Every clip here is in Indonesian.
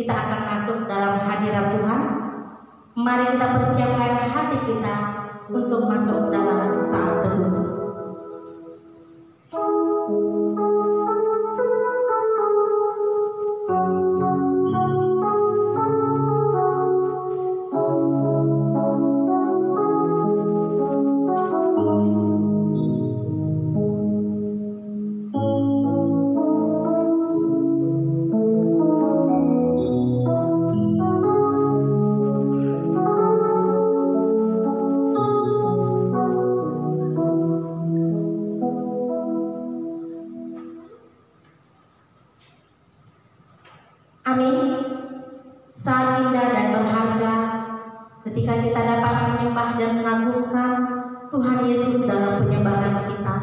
kita akan masuk dalam hadirat Tuhan. Mari kita persiapkan hati kita untuk masuk dalam saat teduh. Amin. Sangat indah dan berharga ketika kita dapat menyembah dan mengagungkan Tuhan Yesus dalam penyembahan kita.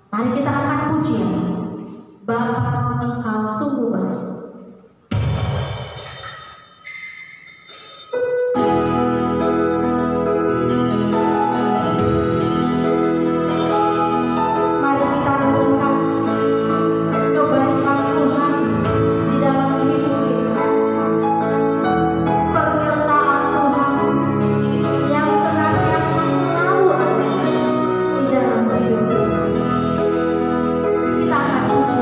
Mari kita akan pujian. Bapa, Engkau sungguh baik. Kita akan puji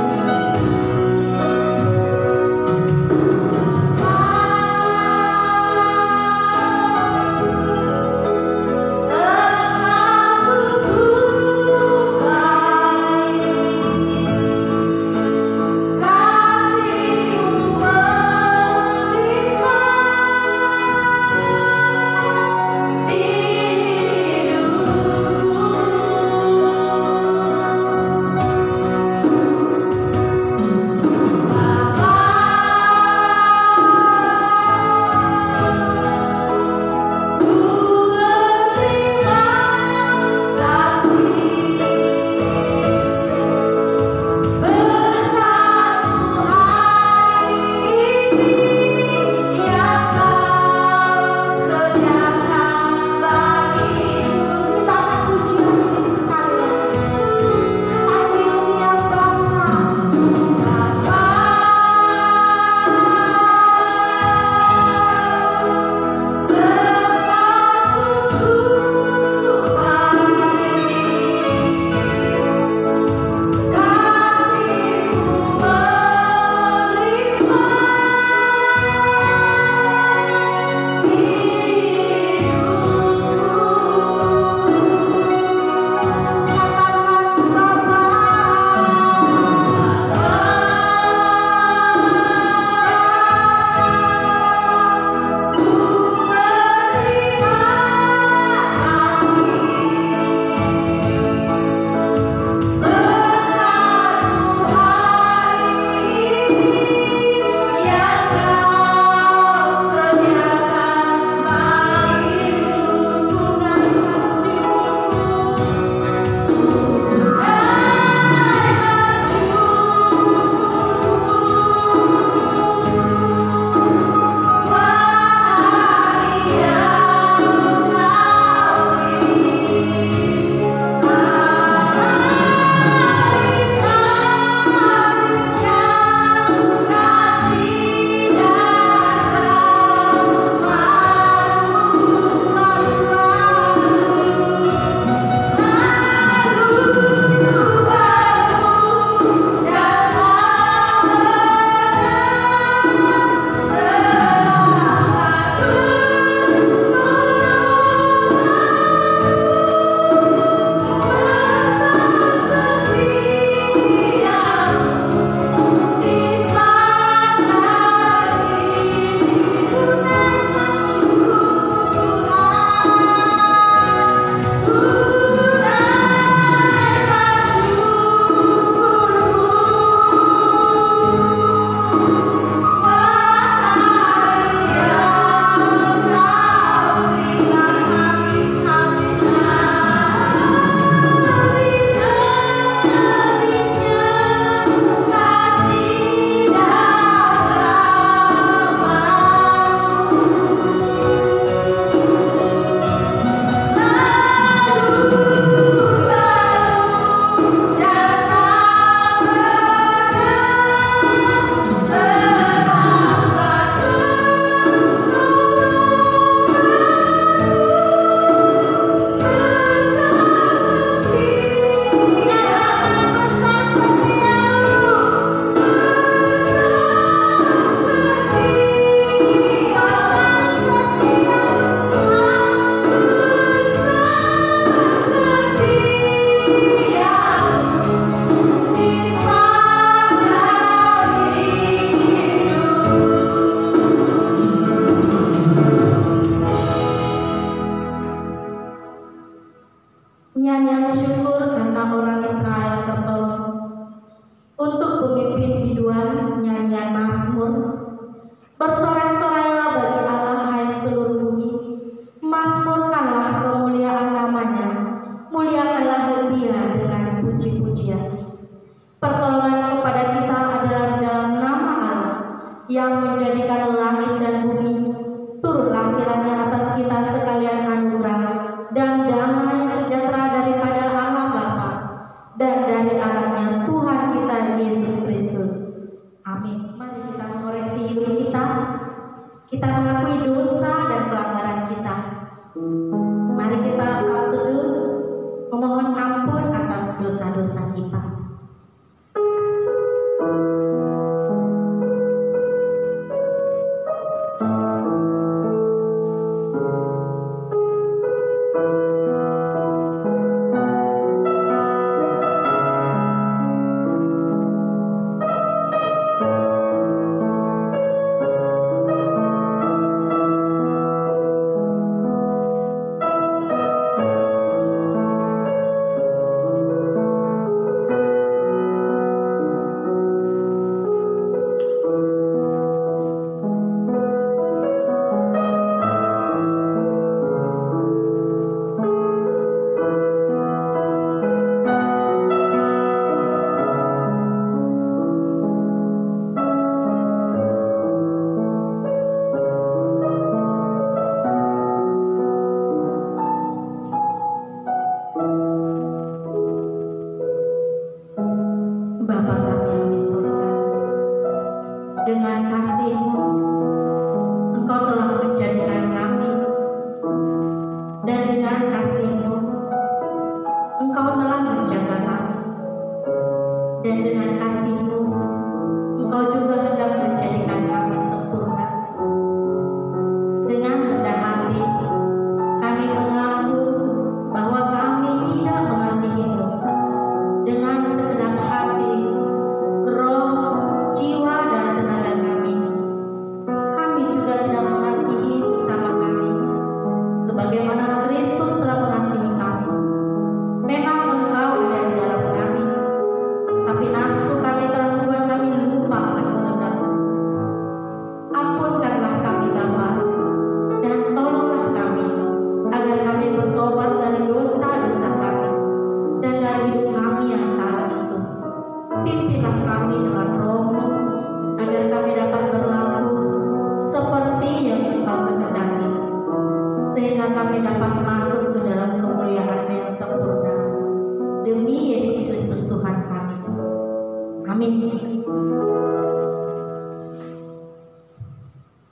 Nyanyian syukur karena orang Israel tertolong. Untuk pemimpin biduan, nyanyian Mazmur. Bersorak-sorailah bagi Allah, hai seluruh bumi. Mazmurkanlah kemuliaan namanya. Muliakanlah Dia dengan puji-pujian. Pertolongan kepada kita adalah di dalam nama Allah yang menjadikan langit dan bumi. Turunlah kiranya atas kita sekalian anugerah dan damai sejahtera daripada Allah Bapa dan dari anaknya Tuhan kita Yesus Kristus. Amin. Mari kita mengoreksi hidup kita. Kita mengakui dosa dan pelanggaran kita. Mari kita saat teduh memohon ampun atas dosa-dosa kita.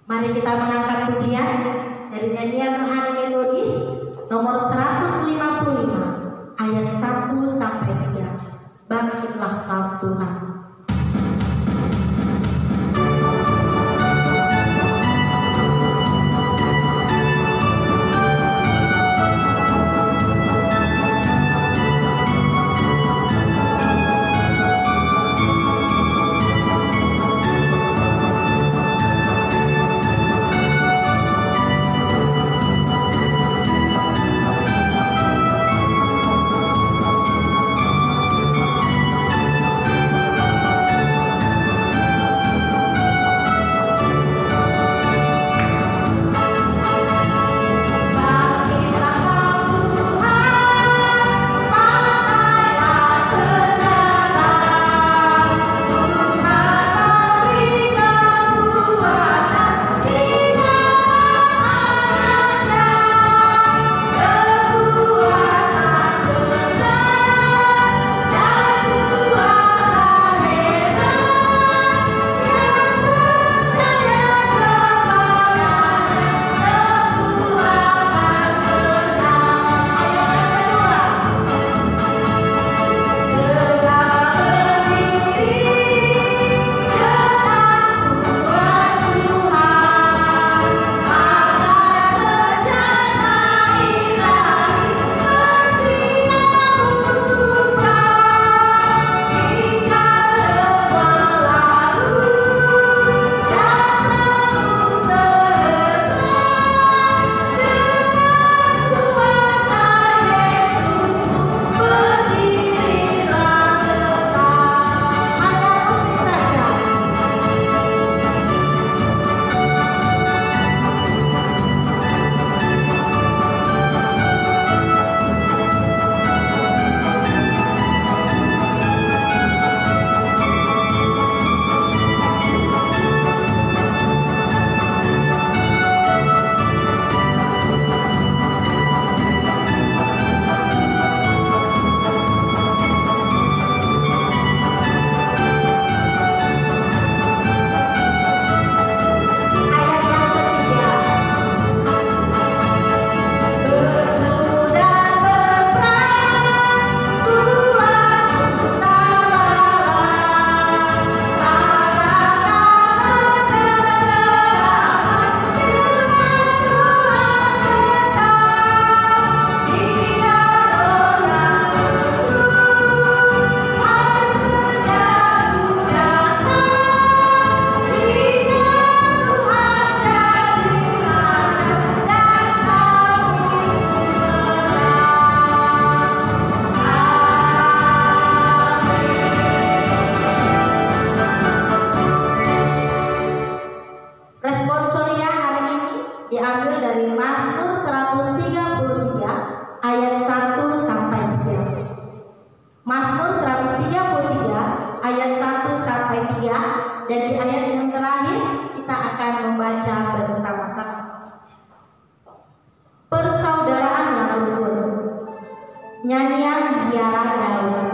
Mari kita mengangkat pujian dari nyanyian rohani Metodis nomor 155 ayat 1 sampai 3. Bangkitlah kau Tuhan. Bangkitlah Nyanyian ziarah Daud.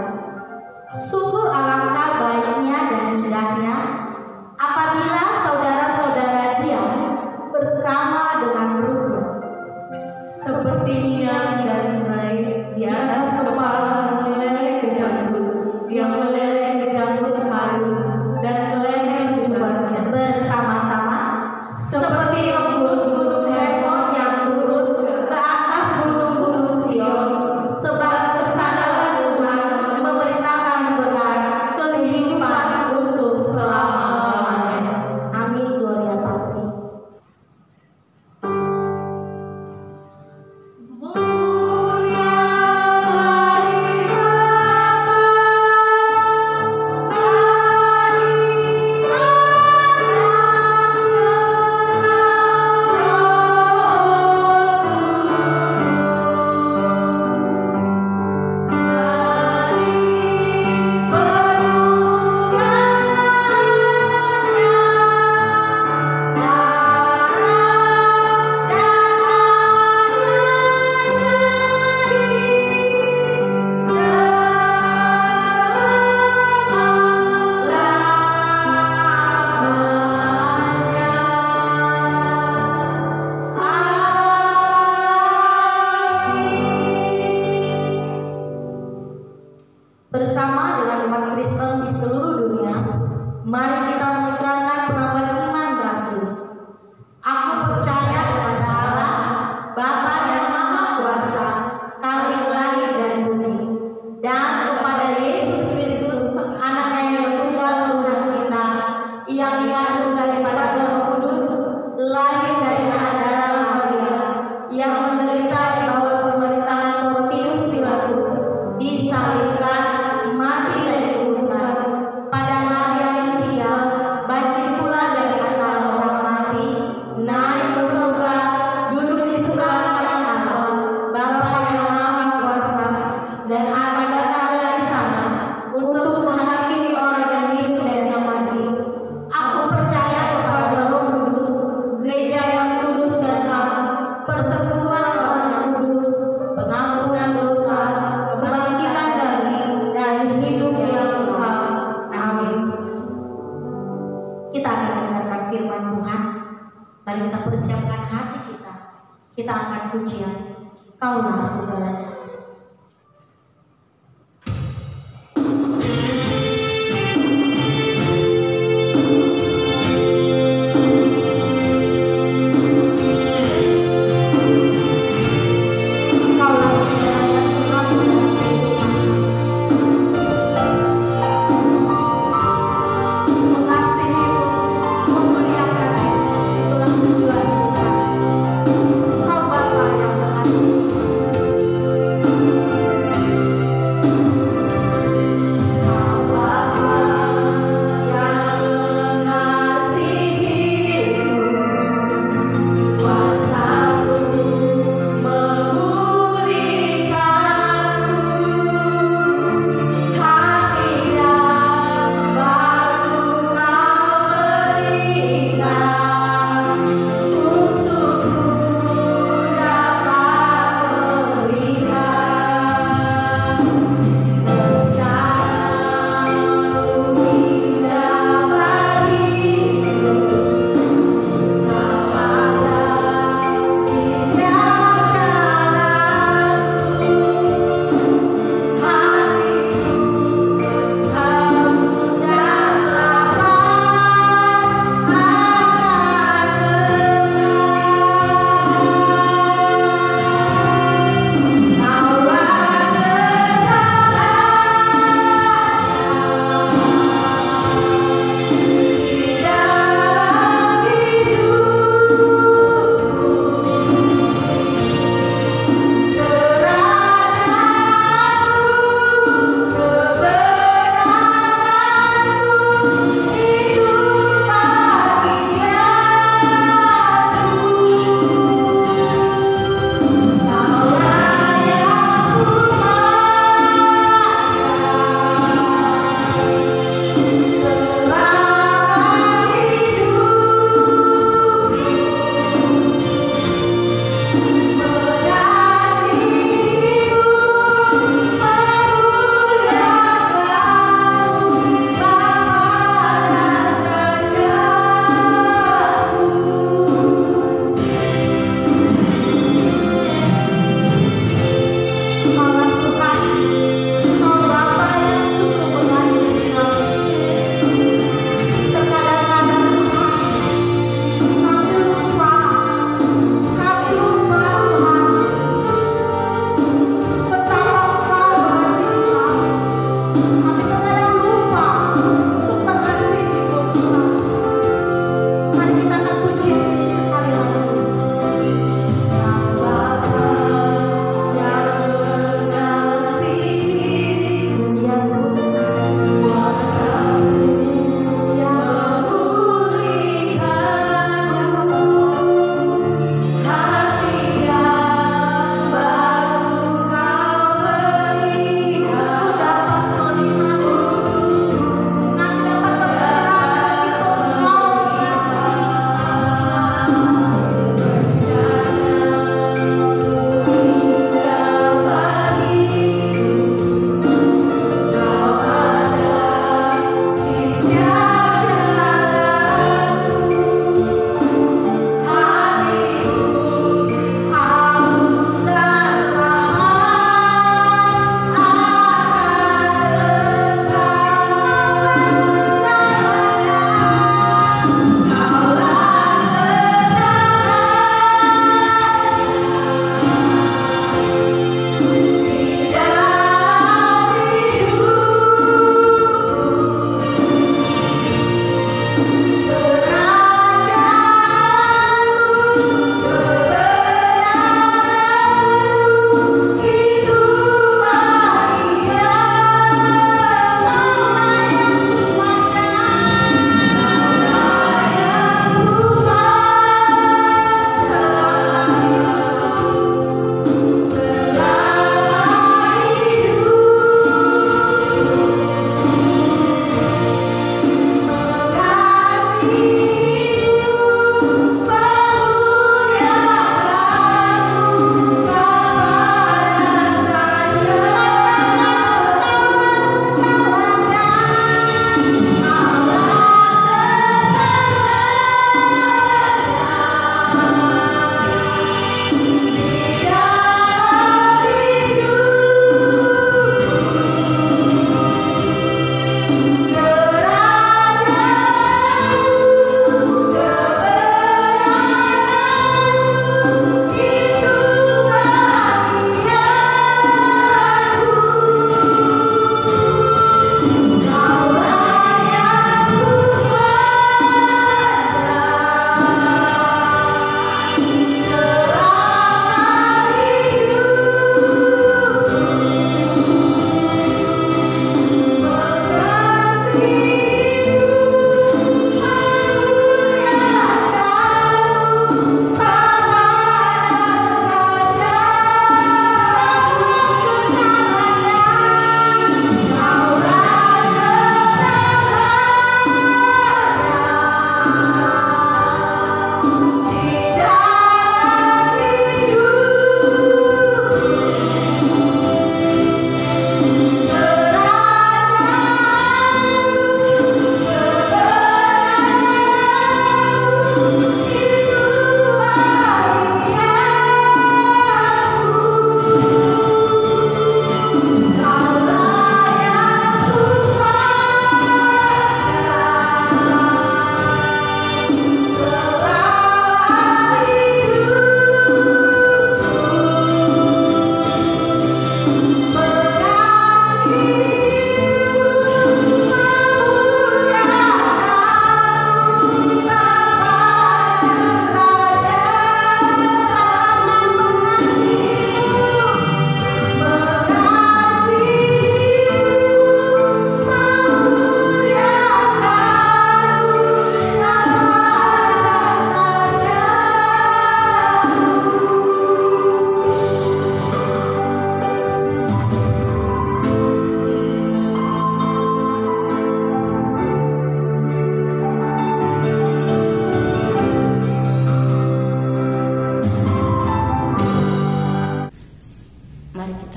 Sungguh alangkah baiknya dan indahnya apabila saudara-saudara diam bersama dengan rukun. Seperti minyak dan baik di atas kepala meleleh ke janggut, yang meleleh ke janggut harum dan ke leher jubahnya. Bersama-sama seperti embun-gunung Hermon yang turun ke atas gunung-gunung Sion, sebab kesanalah Tuhan memerintahkan berkat kehidupan untuk selama-lamanya. Amin. Gloria Patri. Bersama dengan umat Kristen di seluruh dunia, mari kita mengikrarkan pengakuan iman rasuli. Aku percaya kepada Allah, Bapa yang Maha Kuasa, Khalik langit dan bumi, dan kepada Yesus Kristus, Anaknya yang tunggal Tuhan kita, yang dikandung daripada Roh Kudus, lahir dari anak darah Maria, yang menderita di bawah pemerintahan Pontius Pilatus, disalibkan, mati dan dikuburkan, pada hari yang ketiga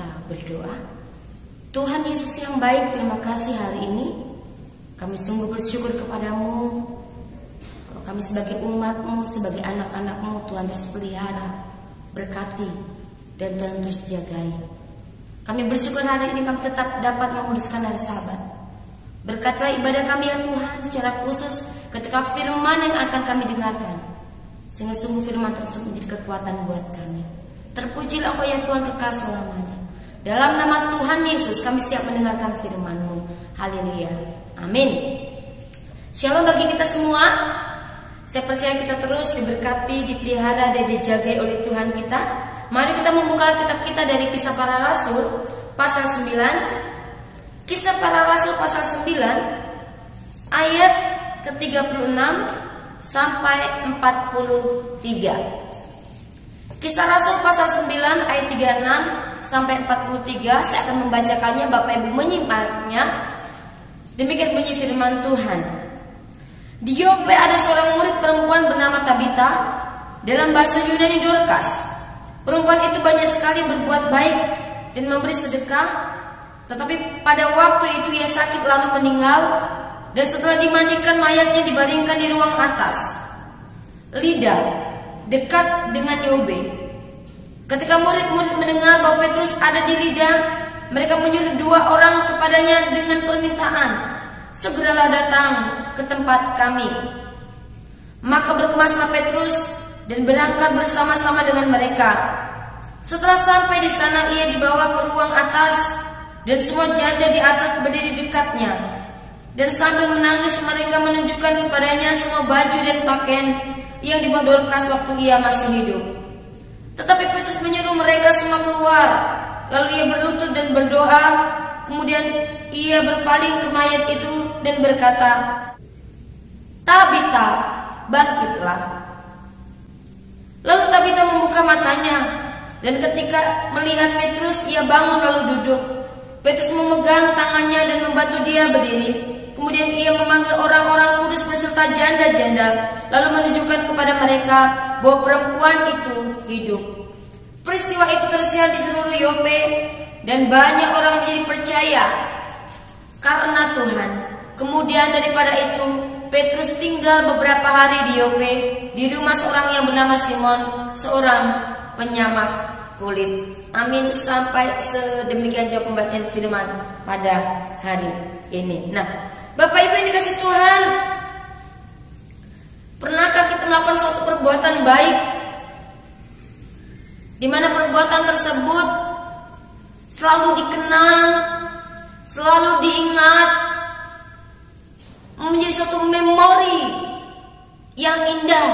kita berdoa. Tuhan Yesus yang baik, terima kasih hari ini. Kami sungguh bersyukur kepadamu. Kami sebagai umat-Mu, sebagai anak-anak-Mu, Tuhan terus pelihara, berkati, dan Tuhan terus jagai. Kami bersyukur hari ini kami tetap dapat menguduskan hari Sabat. Berkatilah ibadah kami ya Tuhan, secara khusus ketika firman yang akan kami dengarkan, sehingga sungguh firman tersebut menjadi kekuatan buat kami. Terpujilah Engkau ya Tuhan kekal selamanya. Dalam nama Tuhan Yesus kami siap mendengarkan firman-Mu. Haleluya. Amin. Shalom bagi kita semua. Saya percaya kita terus diberkati, dipelihara, dan dijagai oleh Tuhan kita. Mari kita membuka kitab kita dari Kisah Para Rasul pasal 9. Kisah Para Rasul pasal 9 ayat ke-36 sampai 43. Kisah Rasul pasal 9 ayat 36 sampai 43. Saya akan membacakannya, Bapak Ibu menyimaknya. Demikian bunyi firman Tuhan. Di Yope ada seorang murid perempuan bernama Tabita, dalam bahasa Yunani Dorcas. Perempuan itu banyak sekali berbuat baik dan memberi sedekah, tetapi pada waktu itu ia sakit lalu meninggal, dan setelah dimandikan mayatnya dibaringkan di ruang atas, Lida, dekat dengan Yope. Ketika murid-murid mendengar bahwa Petrus ada di Lida, mereka menyuruh 2 orang kepadanya dengan permintaan, segeralah datang ke tempat kami. Maka berkemaslah Petrus dan berangkat bersama-sama dengan mereka. Setelah sampai di sana, ia dibawa ke ruang atas, dan semua janda di atas berdiri dekatnya. Dan sambil menangis mereka menunjukkan kepadanya semua baju dan pakaian yang dibawa Dorcas waktu ia masih hidup. Tetapi Petrus menyuruh mereka semua keluar. Lalu ia berlutut dan berdoa. Kemudian ia berpaling ke mayat itu dan berkata, Tabita, bangkitlah. Lalu Tabita membuka matanya, dan ketika melihat Petrus, ia bangun lalu duduk. Petrus memegang tangannya dan membantu dia berdiri. Kemudian ia memanggil orang-orang kudus beserta janda-janda, lalu menunjukkan kepada mereka bahwa perempuan itu hidup. Peristiwa itu tersiar di seluruh Yope, dan banyak orang menjadi percaya karena Tuhan. Kemudian daripada itu, Petrus tinggal beberapa hari di Yope, di rumah seorang yang bernama Simon, seorang penyamak kulit. Amin. Sampai sedemikian jauh pembacaan firman pada hari ini. Nah, Bapak Ibu yang dikasih Tuhan, pernahkah kita melakukan suatu perbuatan baik, di mana perbuatan tersebut selalu dikenang, selalu diingat, menjadi suatu memori yang indah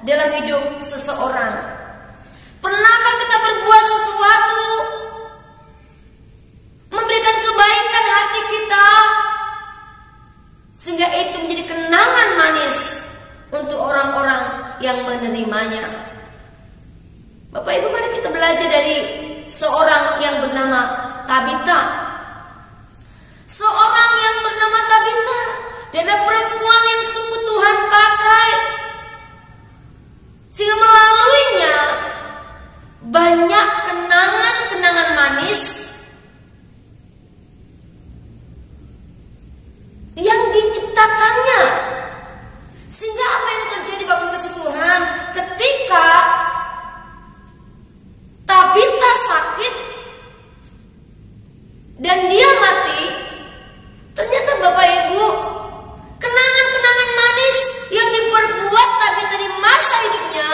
dalam hidup seseorang? Pernahkah kita berbuat sesuatu, memberikan kebaikan hati kita, sehingga itu menjadi kenangan manis untuk orang-orang yang menerimanya? Bapak Ibu, mari kita belajar dari seorang yang bernama Tabita. Seorang yang bernama Tabita, dia adalah perempuan yang sungguh Tuhan pakai, sehingga melaluinya banyak kenangan-kenangan manis yang diciptakannya. Sehingga apa yang terjadi Bapak Ibu kasih Tuhan, ketika Tabita sakit dan dia mati, ternyata Bapak Ibu, kenangan-kenangan manis yang diperbuat Tabita di masa hidupnya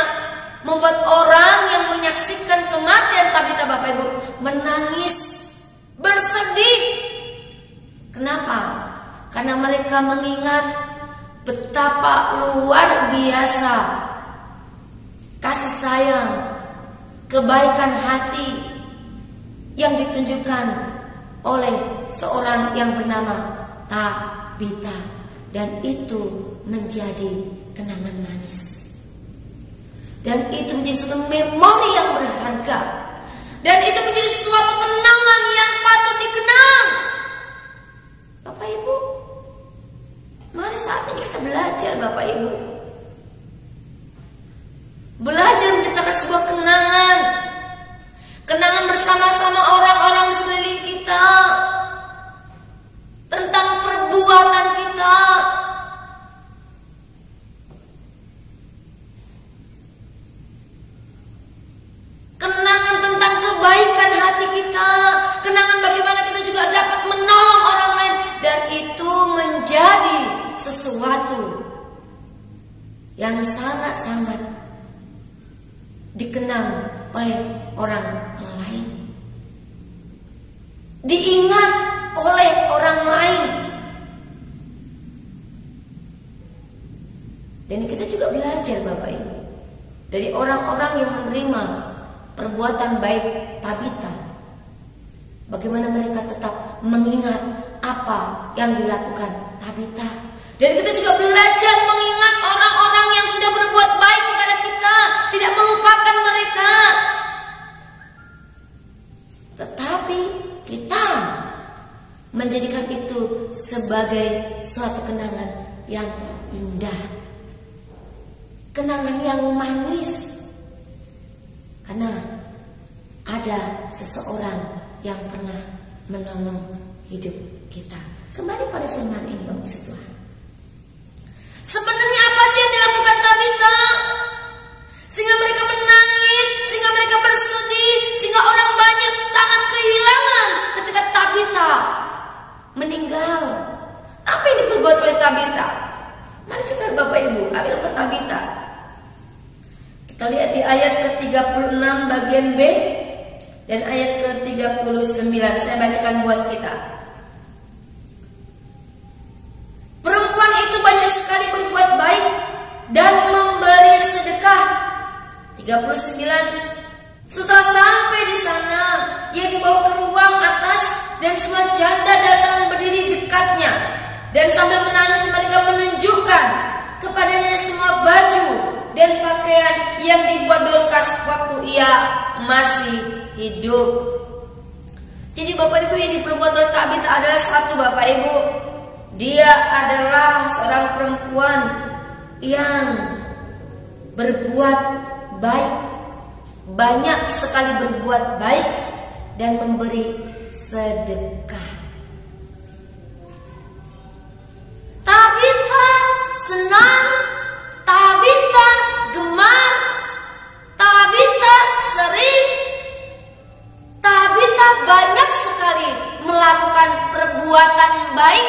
membuat orang yang menyaksikan kematian Tabita, Bapak Ibu, menangis, bersedih. Kenapa? Karena mereka mengingat betapa luar biasa kasih sayang, kebaikan hati yang ditunjukkan oleh seorang yang bernama Tabita, dan itu menjadi kenangan manis, dan itu menjadi suatu memori yang berharga, dan itu menjadi suatu kenangan yang patut dikenang. Bapak Ibu, mari saat ini kita belajar, Bapak Ibu, belajar menciptakan sebuah kenangan bersama-sama orang-orang menjadi sesuatu yang sangat-sangat dikenang oleh orang lain, diingat oleh orang lain. Dan kita juga belajar Bapak Ibu dari orang-orang yang menerima perbuatan baik Tabita, bagaimana mereka tetap mengingat apa yang dilakukan Tabita. Dan kita juga belajar mengingat orang-orang yang sudah berbuat baik kepada kita, tidak melupakan mereka, tetapi kita menjadikan itu sebagai suatu kenangan yang indah, kenangan yang manis, karena ada seseorang yang pernah menolong hidup kita. Kembali pada firman ini Bapak Ibu Tuhan. Sebenarnya apa sih yang dilakukan Tabita sehingga mereka menangis, sehingga mereka bersedih, sehingga orang banyak sangat kehilangan ketika Tabita meninggal? Apa yang diperbuat oleh Tabita? Mari kita lihat Bapak Ibu, ambil ke Tabita. Kita lihat di ayat ke-36 bagian B dan ayat ke-39. Saya bacakan buat kita. Perempuan itu banyak sekali berbuat baik dan memberi sedekah. 39. Setelah sampai di sana, ia dibawa ke ruang atas dan semua janda datang berdiri dekatnya. Dan sambil menangis mereka menunjukkan kepadanya semua baju dan pakaian yang dibuat Dorcas waktu ia masih hidup. Jadi Bapak Ibu, yang diperbuat oleh Tabita adalah satu Bapak Ibu, dia adalah seorang perempuan yang berbuat baik, banyak sekali berbuat baik dan memberi sedekah. Tabita senang, Tabita gemar, Tabita sering, Tabita banyak sekali melakukan perbuatan baik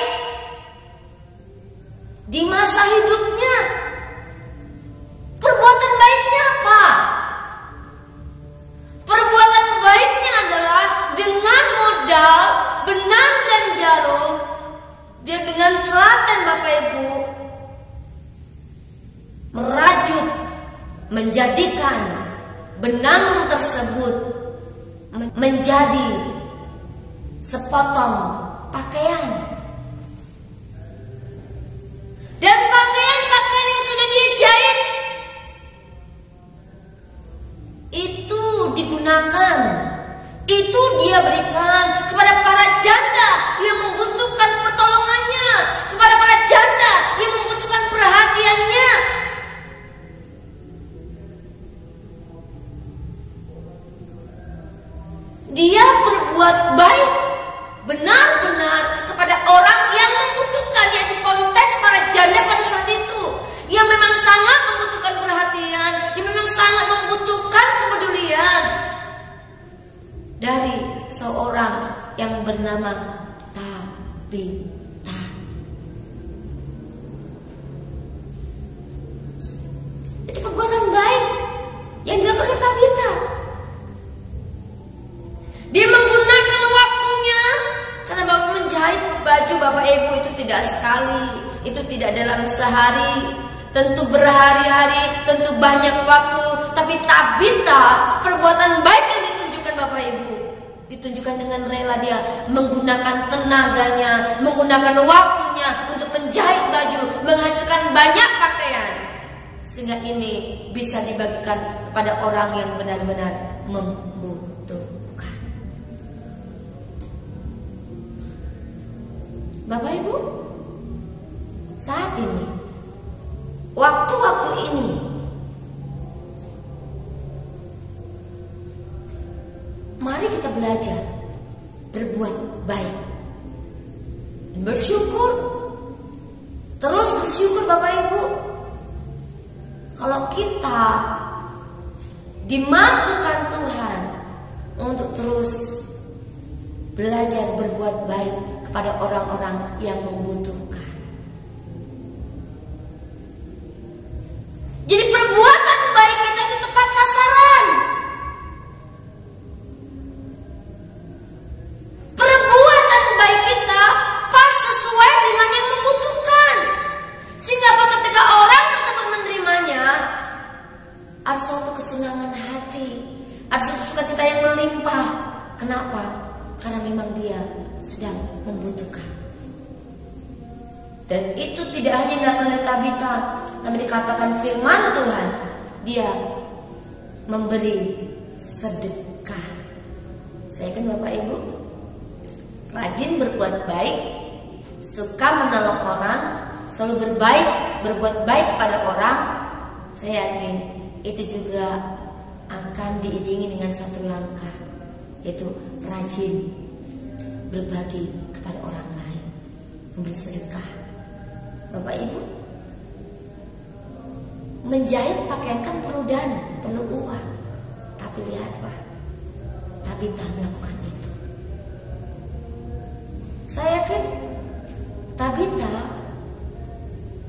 di masa hidupnya. Perbuatan baiknya apa? Perbuatan baiknya adalah dengan modal benang dan jarum, dia dengan telaten Bapak Ibu merajut, menjadikan benang tersebut menjadi sepotong pakaian. Dan pakaian-pakaian yang sudah dia jahit itu digunakan, itu dia berikan kepada para janda yang membutuhkan pertolongannya, kepada para janda yang membutuhkan perhatiannya. Dia berbuat baik benar-benar kepada orang yang membutuhkan, yaitu konteks para janda pada saat itu, yang memang sangat membutuhkan perhatian, yang memang sangat membutuhkan kepedulian dari seorang yang bernama Tabita. Itu perbuatan baik yang dilakukan oleh Tabita. Dia menggunakan waktunya, karena Bapak menjahit baju Bapak Ibu itu tidak sekali, itu tidak dalam sehari, tentu berhari-hari, tentu banyak waktu. Tapi Tabita, perbuatan baik yang ditunjukkan Bapak Ibu, ditunjukkan dengan rela dia menggunakan tenaganya, menggunakan waktunya untuk menjahit baju, menghasilkan banyak pakaian, sehingga ini bisa dibagikan kepada orang yang benar-benar membutuhkan. Bapak Ibu, saat ini, waktu-waktu ini, mari kita belajar berbuat baik dan bersyukur. Terus bersyukur Bapak Ibu. Kalau kita dimampukan Tuhan untuk terus belajar berbuat baik kepada orang-orang yang membutuhkan. sedang membutuhkan. Dan itu tidak hanya dilakukan oleh Tabita, tapi dikatakan firman Tuhan, dia memberi sedekah. Saya kan Bapak Ibu rajin berbuat baik, suka menolong orang, selalu berbuat baik kepada orang. Saya yakin itu juga akan diiringi dengan satu langkah, yaitu rajin berbagi kepada orang lain, memberi sedekah. Bapak Ibu, menjahit pakaian kan perlu dana, perlu uang. Tapi lihatlah, Tabita melakukan itu. Saya yakin Tabita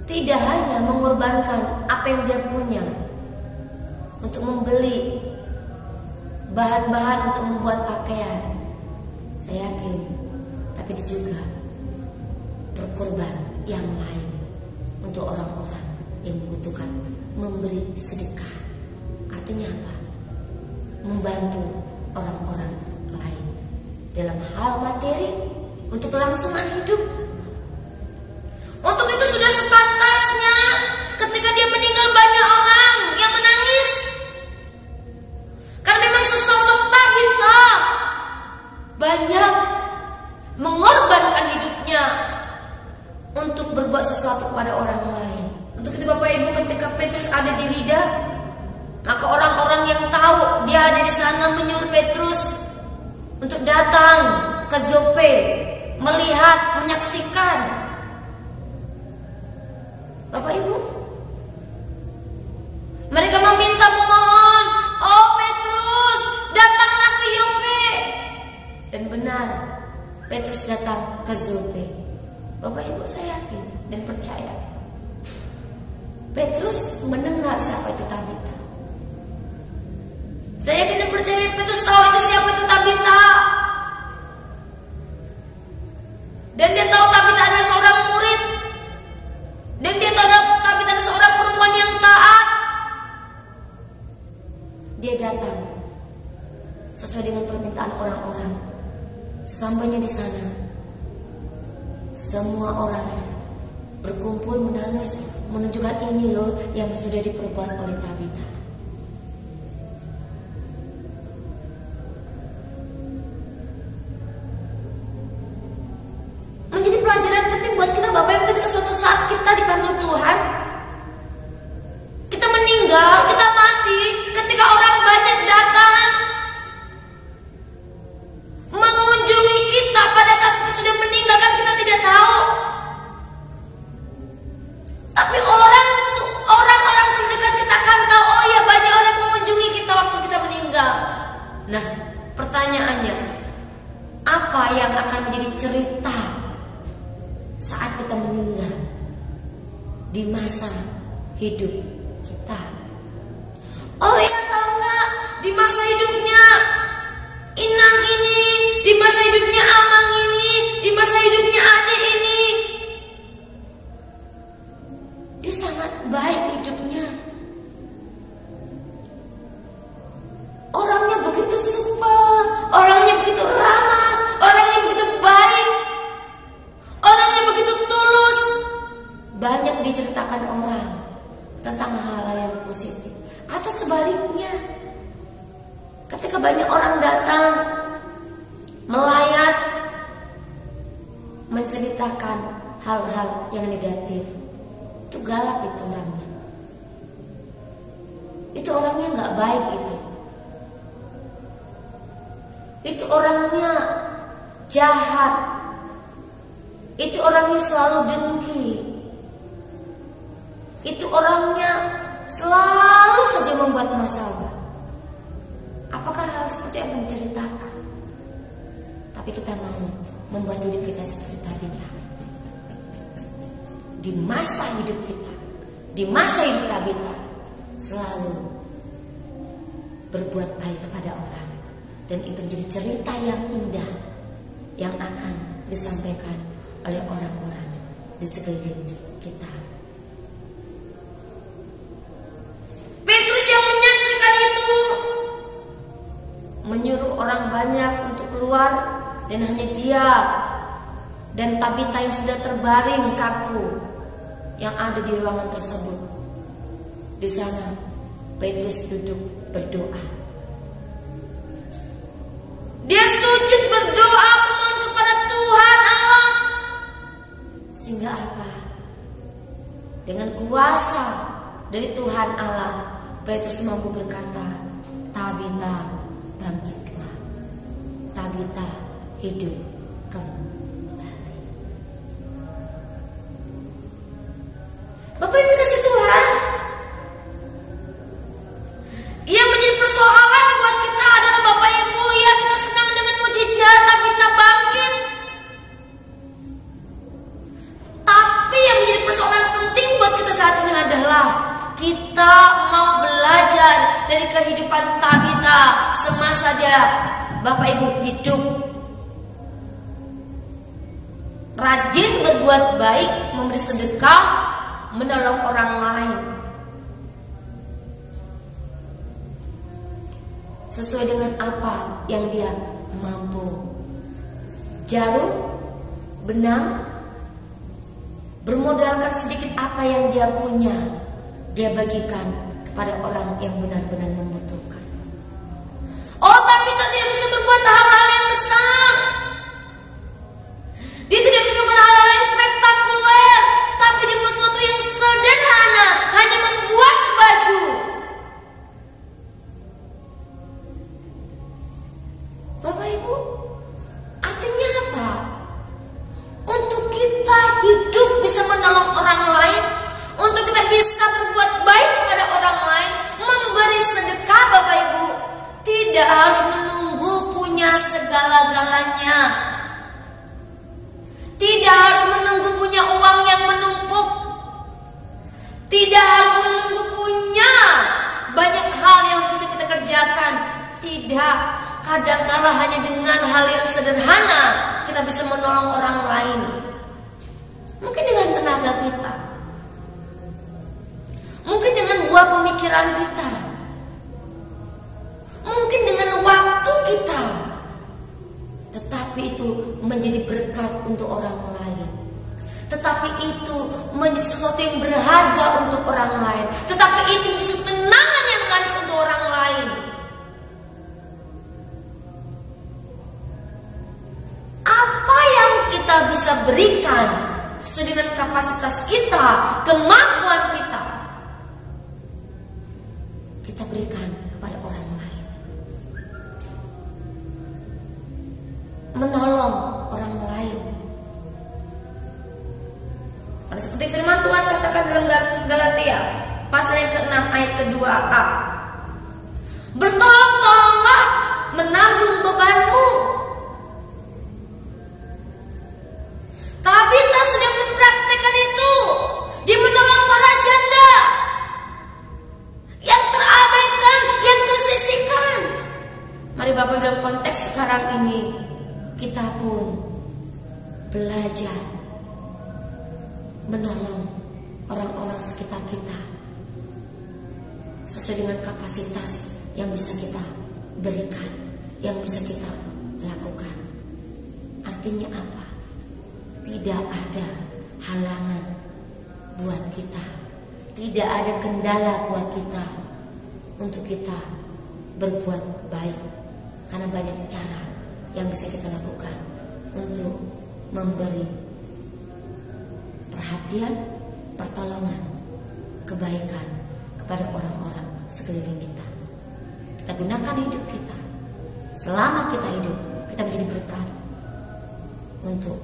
tidak hanya mengorbankan apa yang dia punya untuk membeli bahan-bahan untuk membuat pakaian. Saya yakin, tapi dia juga berkorban yang lain untuk orang-orang yang membutuhkan, memberi sedekah. Artinya apa? Membantu orang-orang lain dalam hal materi untuk kelangsungan hidup. Untuk itu sudah sepantasnya ketika dia meninggal banyak orang yang menangis. Karena memang sesosok Tabita banyak mengorbankan hidupnya untuk berbuat sesuatu kepada orang lain. Untuk itu Bapak Ibu, ketika Petrus ada di Lida, maka orang-orang yang tahu dia ada di sana menyuruh Petrus untuk datang ke Zope, melihat, menyaksikan. Bapak Ibu, mereka memohon, "Oh Petrus, datanglah ke Yope." Dan benar, Petrus datang ke Zope. Bapak Ibu, saya yakin dan percaya Petrus mendengar siapa itu Tabita. Saya yakin dan percaya Petrus tahu itu siapa itu Tabita. Dan dia tahu Tabita adalah seorang murid. Dan dia tahu Tabita adalah seorang perempuan yang taat. Dia datang sesuai dengan permintaan orang-orang. Sampainya di sana, semua orang berkumpul menangis, menunjukkan ini loh yang sudah diperbuat oleh Tabita. Menjadi pelajaran penting buat kita Bapak Ibu, ketika suatu saat kita dipanggil Tuhan, kita meninggal, kita mati, ketika orang banyak datang mengunjungi kita pada saat kita sudah meninggal, kan kita tidak tahu. Tapi orang-orang terdekat kita akan tahu, oh ya banyak orang mengunjungi kita waktu kita meninggal. Nah, pertanyaannya, apa yang akan menjadi cerita saat kita meninggal di masa hidup kita? Oh ya, tahu nggak, di masa hidupnya Inang ini, di masa hidupnya Amang ini, di masa hidupnya adik ini, dia sangat baik hidupnya. Orangnya begitu supel, orangnya begitu ramah, orangnya begitu baik, orangnya begitu tulus. Banyak diceritakan orang tentang hal yang positif. Atau sebaliknya, ketika banyak orang datang melayat, menceritakan hal-hal yang negatif, itu galak itu orangnya. Itu orangnya nggak baik itu. Itu orangnya jahat. Itu orangnya selalu dengki. Itu orangnya selalu saja membuat masalah. Apakah hal seperti yang diceritakan? Tapi kita mau membuat hidup kita seperti Tabita. Di masa hidup kita, di masa hidup Tabita, selalu berbuat baik kepada orang. Dan itu menjadi cerita yang indah yang akan disampaikan oleh orang-orang di sekeliling kita. Petrus yang menyaksikan itu menyuruh orang banyak untuk keluar dan hanya dia dan Tabita yang sudah terbaring kaku yang ada di ruangan tersebut. Di sana Petrus duduk berdoa. Dia sujud berdoa memohon kepada Tuhan Allah. Sehingga apa? Dengan kuasa dari Tuhan Allah, Petrus mampu berkata, Tabita, bangkitlah. Tabita, hidup kembali. Bapak Ibu kasih Tuhan, yang menjadi persoalan buat kita adalah Bapak Ibu, ya kita senang dengan mujizat Tabita bangkit. Tapi yang menjadi persoalan penting buat kita saat ini adalah kita mau belajar dari kehidupan Tabita semasa dia Bapak Ibu hidup. Rajin berbuat baik, memberi sedekah, menolong orang lain. Sesuai dengan apa yang dia mampu. Jarum, benang, bermodalkan sedikit apa yang dia punya, dia bagikan kepada orang yang benar-benar membutuhkan. Oh, tapi kita tidak bisa berbuat hal-hal yang besar. Dia tidak bisa berbuat hal-hal yang spektakuler, tapi dia buat sesuatu yang sederhana, hanya membuat baju. Bapak Ibu, artinya apa? Untuk kita hidup bisa menolong orang lain, untuk kita bisa berbuat baik kepada orang lain, memberi sedekah Bapak Ibu, tidak harus menunggu punya segala-galanya. Tidak harus menunggu punya uang yang menumpuk. Tidak harus menunggu punya banyak hal yang harus bisa kita kerjakan. Tidak, kadang-kala hanya dengan hal yang sederhana kita bisa menolong orang lain. Mungkin dengan tenaga kita, mungkin dengan buah pemikiran kita, mungkin dengan waktu kita. Tetapi itu menjadi berkat untuk orang lain. Tetapi itu menjadi sesuatu yang berharga untuk orang lain. Tetapi itu menjadi kenangan yang manis untuk orang lain. Apa yang kita bisa berikan sesuai dengan kapasitas kita, kemampuan kita, kita berikan kepada orang lain. Menolong orang lain. Karena seperti firman Tuhan katakan dalam Galatia pasal yang ke-6 ayat ke-2a, bertolong-tolonglah menanggung bebanmu. Tabita sudah mempraktekkan itu. Dia menolong para janda yang terabaikan, yang tersisihkan. Mari Bapak dalam konteks sekarang ini, kita pun belajar menolong orang-orang sekitar kita sesuai dengan kapasitas yang bisa kita berikan, yang bisa kita lakukan. Artinya apa? Tidak ada halangan buat kita, tidak ada kendala buat kita untuk kita berbuat baik, karena banyak cara yang bisa kita lakukan untuk memberi perhatian, pertolongan, kebaikan kepada orang-orang sekeliling kita. Kita gunakan hidup kita. Selama kita hidup, kita menjadi berkat untuk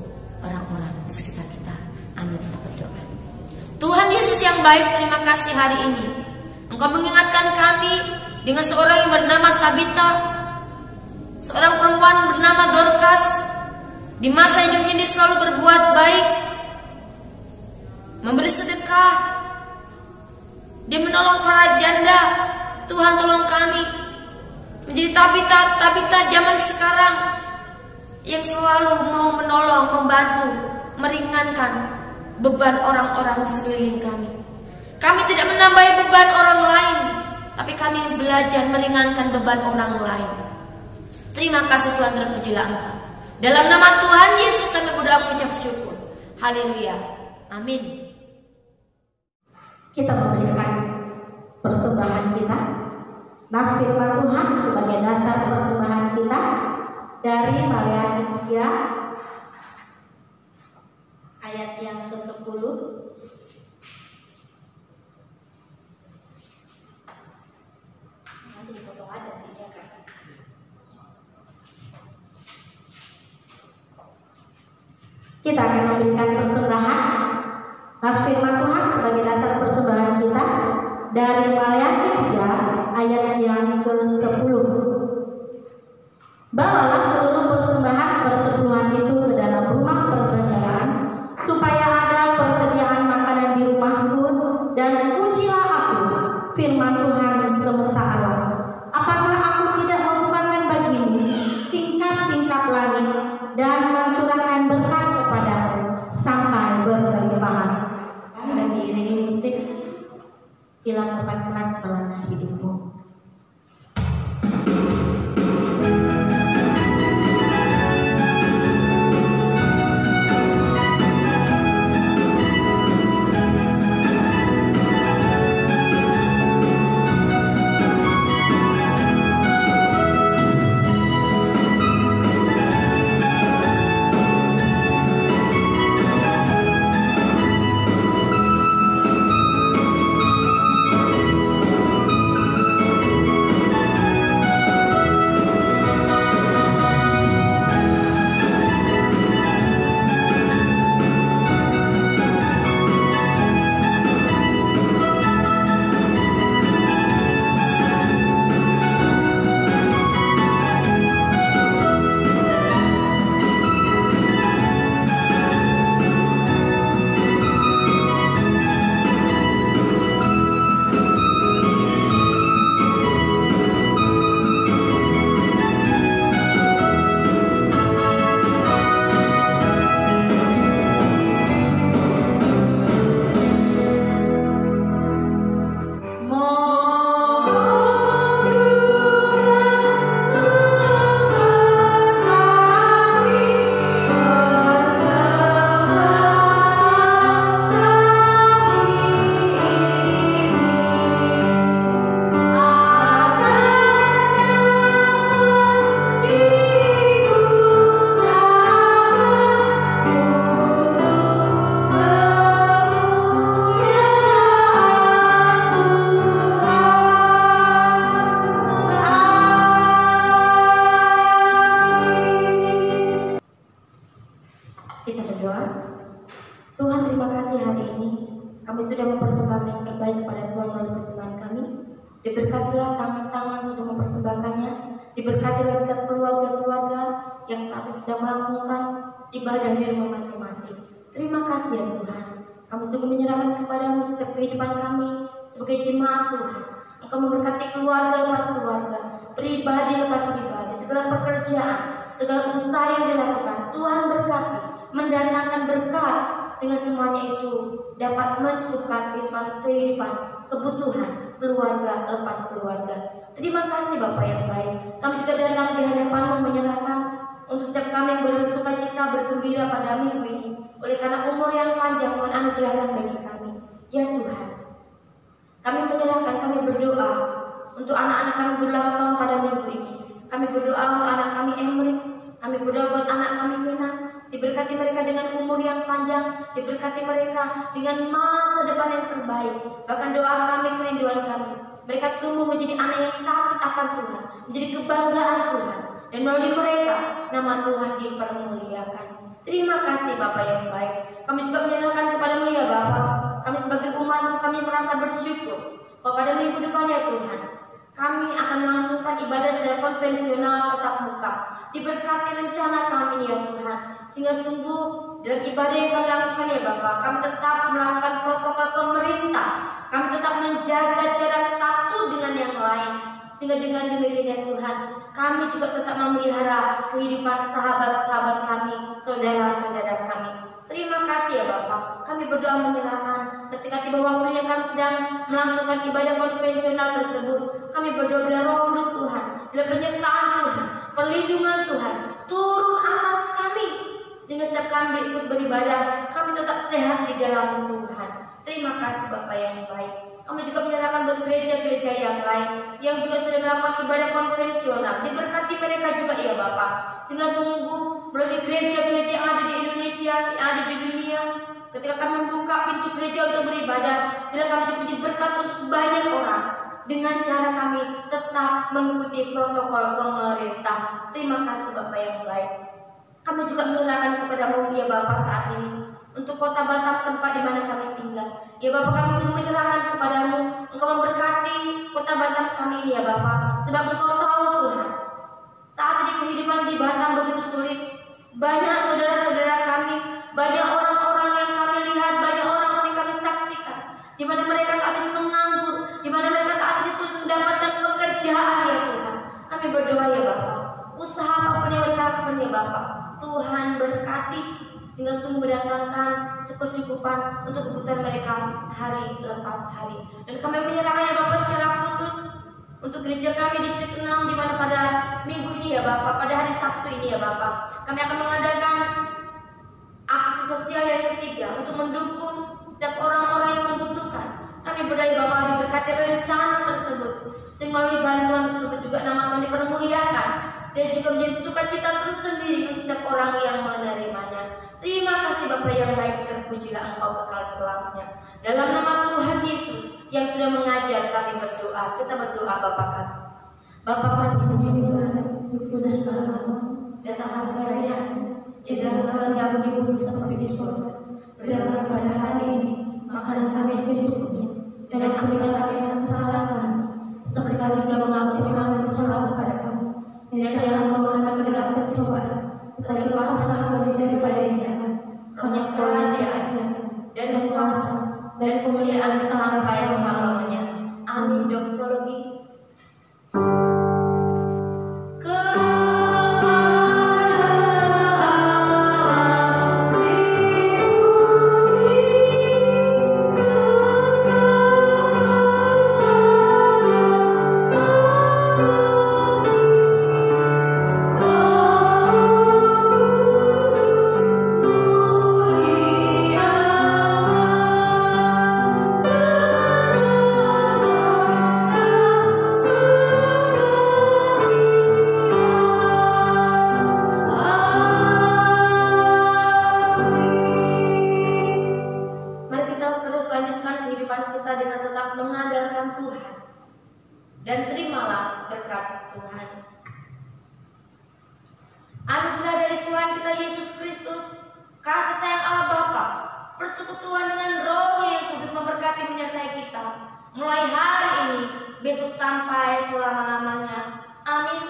orang-orang di sekitar kita. Amin, kita berdoa. Tuhan Yesus yang baik, terima kasih hari ini Engkau mengingatkan kami dengan seorang yang bernama Tabita, seorang perempuan bernama Dorcas. Di masa hidupnya dia selalu berbuat baik, memberi sedekah, dia menolong para janda. Tuhan tolong kami menjadi Tabita zaman sekarang yang selalu mau menolong, membantu, meringankan beban orang-orang di sekeliling kami. Kami tidak menambahi beban orang lain, tapi kami belajar meringankan beban orang lain. Terima kasih Tuhan, terpujilah Engkau. Dalam nama Tuhan Yesus kami berdoa mengucap syukur. Haleluya. Amin. Kita memberikan persembahan kita, nas firman Tuhan sebagai dasar persembahan kita dari Maleakhi 3 ayat yang ke-10. Nanti dipotong aja nantinya kan. Kita akan memberikan persembahan nas firman Tuhan sebagai dasar persembahan kita dari Maleakhi 3 ayat yang ke-10. Bawalah seluruh persembahan persepuluhan itu ke dalam rumah perbendaharaan, supaya ada persediaan makanan di rumahku, dan ujilah aku, firman Tuhan semesta alam, apakah aku tidak merupakan bagimu tingkat-tingkat langit dan mencurahkan berkat kepadamu sampai berkelimpahan. Dan diiringi musik, bila tempat keras melanda hidupmu. Kita berdoa. Tuhan, terima kasih hari ini kami sudah mempersembahkan yang terbaik kepada Tuhan melalui persembahan kami. Diberkatilah tangan-tangan sudah mempersembahkannya. Diberkatilah setiap keluarga-keluarga yang saat ini sedang melakukan ibadah di rumah masing-masing. Terima kasih ya Tuhan. Kami sungguh menyerahkan kepadamu setiap kehidupan kami sebagai jemaat Tuhan. Engkau memberkati keluarga lepas keluarga, pribadi lepas pribadi, segala pekerjaan, segala usaha yang dilakukan. Tuhan berkati, mendatangkan berkat sehingga semuanya itu dapat mencukupkan kehidupan kebutuhan keluarga lepas keluarga. Terima kasih Bapak yang baik. Kami juga datang di hadapan-Mu menyerahkan untuk setiap kami yang bersuka cita bergembira pada minggu ini, oleh karena umur yang panjang Tuhan anugerahkan bagi kami. Ya Tuhan, kami menyerahkan, kami berdoa untuk anak-anak kami berulang tahun pada minggu ini. Kami berdoa untuk anak kami Emrik, kami berdoa buat anak kami Kenan. Diberkati mereka dengan umur yang panjang, diberkati mereka dengan masa depan yang terbaik. Bahkan doa kami, kerinduan kami, mereka tumbuh menjadi anak yang takut akan Tuhan, menjadi kebanggaan Tuhan, dan melalui mereka nama Tuhan dipermuliakan. Terima kasih Bapa yang baik. Kami juga menyerahkan kepadamu ya Bapa. Kami sebagai umat kami merasa bersyukur bahwa pada minggu depan ya Tuhan, kami akan melangsungkan ibadah secara konvensional tatap muka. Diberkati rencana kami ya Tuhan, sehingga sungguh dalam ibadah yang kami lakukan ya Bapak, kami tetap melakukan protokol pemerintah. Kami tetap menjaga jarak satu dengan yang lain, sehingga dengan demikian ya Tuhan, kami juga tetap memelihara kehidupan sahabat-sahabat kami, saudara-saudara kami. Terima kasih ya Bapak. Kami berdoa menyerahkan ketika tiba waktunya kami sedang melangsungkan ibadah konvensional tersebut. Kami berdoa bila Roh Kudus Tuhan, bila penyertaan Tuhan, perlindungan Tuhan turun atas kami, sehingga setiap kami ikut beribadah, kami tetap sehat di dalam Tuhan. Terima kasih Bapak yang baik. Kami juga menyerahkan buat gereja-gereja yang lain yang juga sudah melakukan ibadah konvensional. Diberkati mereka juga ya Bapak, sehingga sungguh melalui gereja-gereja yang ada di Indonesia, yang ada di dunia, ketika kami membuka pintu gereja untuk beribadah, bila kami juga menjadi berkat untuk banyak orang dengan cara kami tetap mengikuti protokol pemerintah. Terima kasih Bapak yang baik. Kami juga menyerahkan kepadamu ya Bapak saat ini untuk kota Batam, tempat di mana kami tinggal. Ya Bapak, kami semua menyerahkan kepadamu. Engkau memberkati kota Batam kami ini ya Bapak, sebab Engkau tahu Tuhan, saat ini kehidupan di Batam begitu sulit. Banyak saudara-saudara kami, banyak orang-orang yang kami lihat, banyak orang-orang yang kami saksikan, di mana mereka saat ini menganggur, di mana mereka saat ini sulit mendapatkan pekerjaan ya Tuhan. Kami berdoa ya Bapak, usaha apapun yang mereka lakukan ya Bapak, Tuhan berkati, sehingga sungguh mendatangkan kecukupan untuk kebutuhan mereka hari lepas hari. Dan kami menyerahkan ya Bapak secara khusus untuk gereja kami distrik 6, di mana pada minggu ini ya Bapak, pada hari Sabtu ini ya Bapak, kami akan mengadakan aksi sosial yang ketiga untuk mendukung setiap orang-orang yang membutuhkan. Kami berdoa ya Bapak, diberkati rencana tersebut, sehingga melalui bantuan tersebut juga nama Tuhan dipermuliakan dan juga menjadi sukacita tersendiri untuk setiap orang yang menerimanya. Terima kasih Bapak yang baik, terpujilah Engkau kekal selamanya. Dalam nama Tuhan Yesus yang sudah mengajar kami berdoa, kita berdoa Bapa kami. Bapa kami di sini surga, kudus namamu, datanglah kerajaan, jadilah kehendakmu di bumi seperti di surga. Berikanlah pada hari ini makanan kami yang secukupnya, dan ampunilah kami akan kesalahan kami, seperti kami juga mengampuni orang yang bersalah kepada kami. Dan jangan membawa kami ke dalam pencobaan, tetapi lepaskanlah kami daripada yang jahat. Rohnya kerajaan dan kuasa dan kemuliaan sampai selama-lamanya. Amin. Doksologi. Dan terimalah berkat Tuhan. Anugerah dari Tuhan kita Yesus Kristus, kasih sayang Allah Bapa, persekutuan dengan Roh-Nya yang kudus memberkati menyertai kita mulai hari ini, besok sampai selama-lamanya. Amin.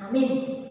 Amin.